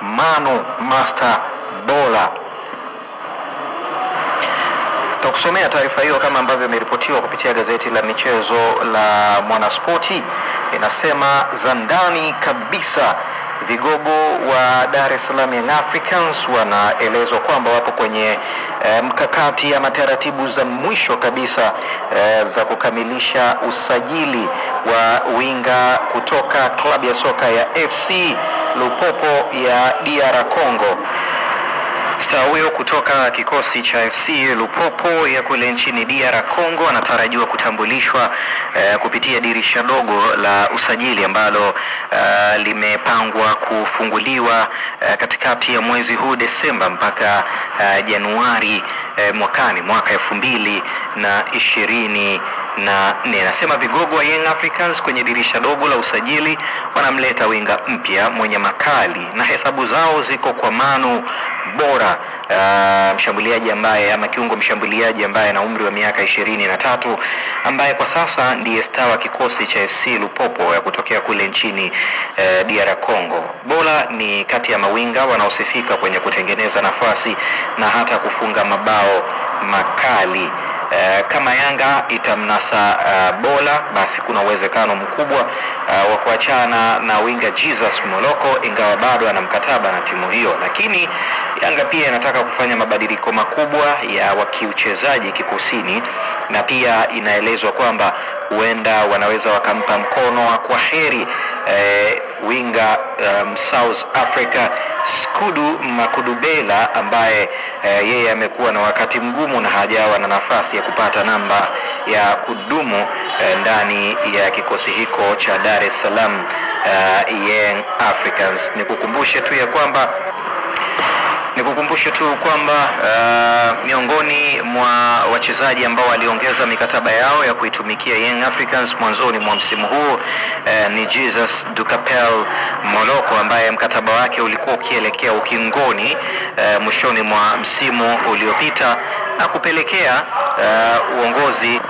Manu Master Bola. Tukusomea taarifa hiyo kama ambavyo imeripotiwa kupitia gazeti la michezo la Mwanaspoti. Inasema za ndani kabisa, vigogo wa Dar es Salaam Young Africans wanaelezwa kwamba wapo kwenye mkakati ama taratibu za mwisho kabisa za kukamilisha usajili wa winga kutoka klabu ya soka ya FC Lupopo ya DR Congo. Star huyo kutoka kikosi cha FC Lupopo ya kule nchini DR Congo anatarajiwa kutambulishwa kupitia dirisha dogo la usajili ambalo limepangwa kufunguliwa katikati ya mwezi huu Desemba mpaka Januari mwaka 2024. Nasema vigogo wa Young Africans kwenye dirisha dogo la usajili wanamleta winga mpya mwenye makali, na hesabu zao ziko kwa Manu Bora, mshambuliaji ambaye ama kiungo mshambuliaji ambaye ana umri wa miaka 23, ambaye kwa sasa ndiye star wa kikosi cha FC Lupopo ya kutokea kule nchini DR Congo. Bola ni kati ya mawinga wanaosifika kwenye kutengeneza nafasi na hata kufunga mabao makali. Kama Yanga itamnasa Bola, basi kuna uwezekano mkubwa wa kuachana na winga Jesus Moloko, ingawa bado ana mkataba na timu hiyo. Lakini Yanga pia inataka kufanya mabadiliko makubwa ya wakiuchezaji kikosini, na pia inaelezwa kwamba huenda wanaweza wakampa mkono wa kwaheri winga South Africa Skudu Makudubela, ambaye yeye amekuwa na wakati mgumu na hajawa na nafasi ya kupata namba ya kudumu ndani ya kikosi hiko cha Dar es Salaam Young Africans. Nikukumbushe tu kwamba miongoni mwa wachezaji ambao waliongeza mikataba yao ya kuitumikia Young Africans mwanzoni mwa msimu huu ni Jesus Dukapel Moloko, ambaye mkataba wake ulikuwa ukielekea ukingoni mwishoni mwa msimu uliopita, na kupelekea uongozi.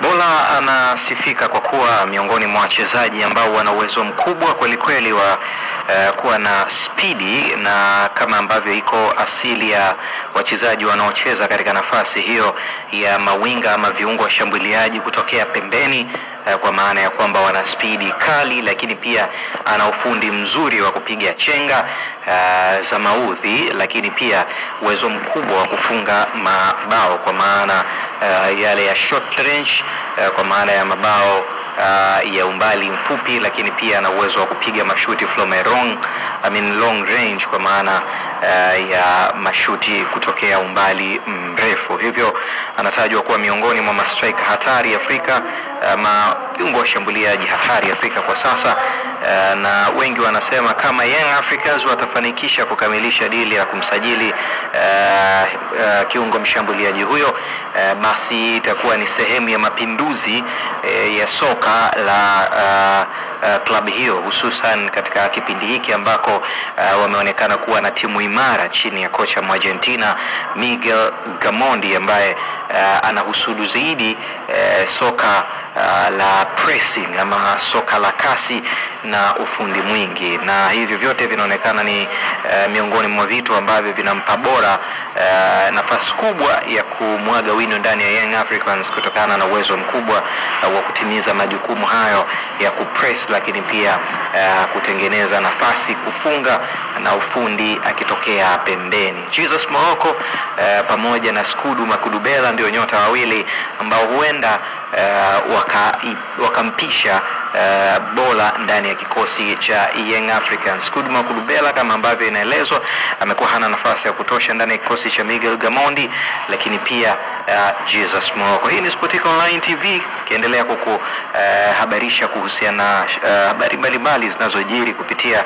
Bola anasifika kwa kuwa miongoni mwa wachezaji ambao wana uwezo mkubwa kweli wa kuwa na spidi, na kama ambavyo iko asili ya wachezaji wanaocheza katika nafasi hiyo ya mawinga ama viungo washambuliaji kutokea pembeni, kwa maana ya kwamba wana spidi kali, lakini pia ana ufundi mzuri wa kupiga chenga za maudhi, lakini pia uwezo mkubwa wa kufunga mabao kwa maana yale ya short range, kwa maana ya mabao ya umbali mfupi, lakini pia ana uwezo wa kupiga mashuti long range, kwa maana ya mashuti kutokea umbali mrefu. Hivyo anatajwa kuwa miongoni mwa mastrika hatari Afrika, viungo washambuliaji hatari Afrika kwa sasa, na wengi wanasema kama Young Africans watafanikisha kukamilisha dili ya kumsajili kiungo mshambuliaji huyo, basi itakuwa ni sehemu ya mapinduzi ya soka la klabu hiyo, hususan katika kipindi hiki ambako wameonekana kuwa na timu imara chini ya kocha Argentina Miguel Gamondi, ambaye anahusudu zaidi soka la pressing ama soka la kasi na ufundi mwingi, na hivyo vyote vinaonekana ni miongoni mwa vitu ambavyo vinampa Bora nafasi kubwa ya kumwaga wino ndani ya Young Africans kutokana na uwezo mkubwa wa kutimiza majukumu hayo ya kupress, lakini pia kutengeneza nafasi, kufunga na ufundi akitokea pembeni. Jesus Moloko pamoja na Skudu Makudubela ndio nyota wawili ambao huenda wakampisha Bola ndani ya kikosi cha Young Africans. Skudu Makudubela kama ambavyo inaelezwa amekuwa hana nafasi ya kutosha ndani ya kikosi cha Miguel Gamondi, lakini pia Jesus Moloko. Hii ni Sportic Online TV, kiendelea kukuhabarisha kuhusiana na habari mbalimbali zinazojiri kupitia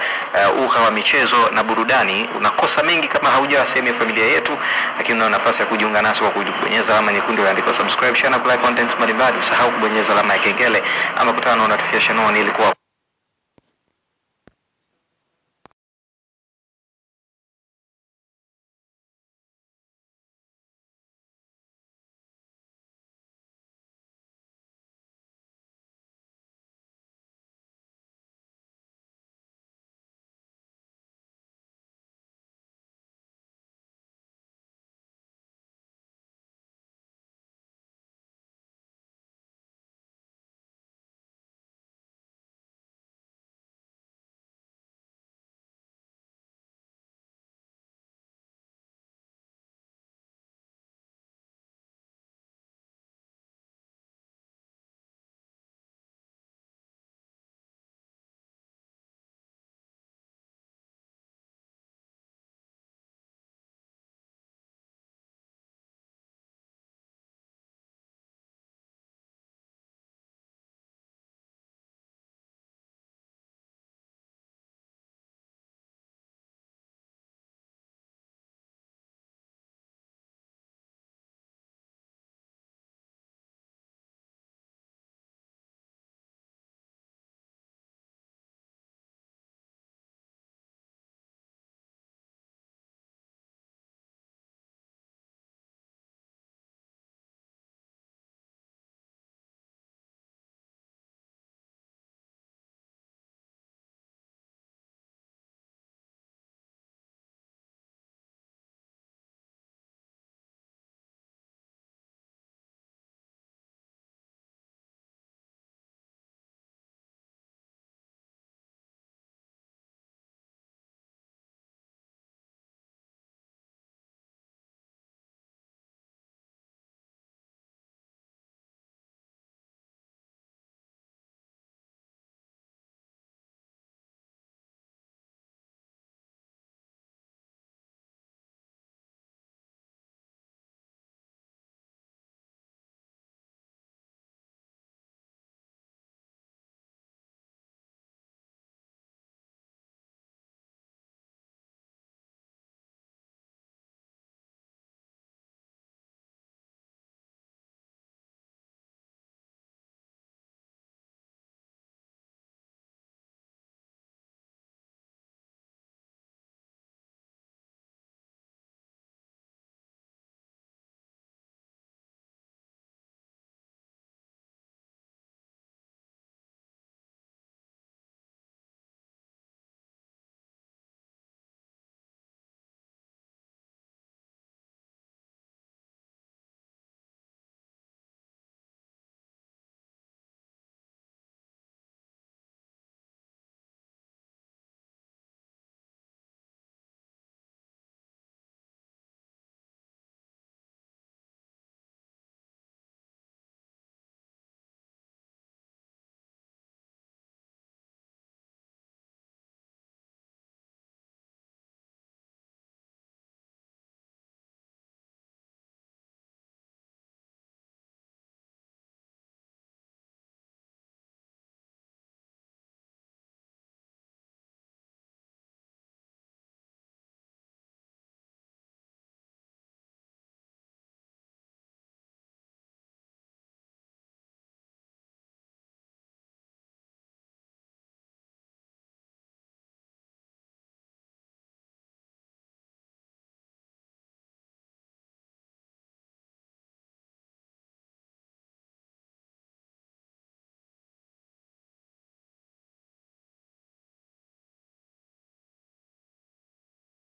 uga wa michezo na burudani. Unakosa mengi kama haujawa sehemu ya familia yetu, lakini una nafasi ya kujiunga nasi kwa kubonyeza alama nyekundu iliyoandikwa subscribe, share na kulike content mbalimbali. Usahau kubonyeza alama ya kengele ama kutana na notification on ili kuwa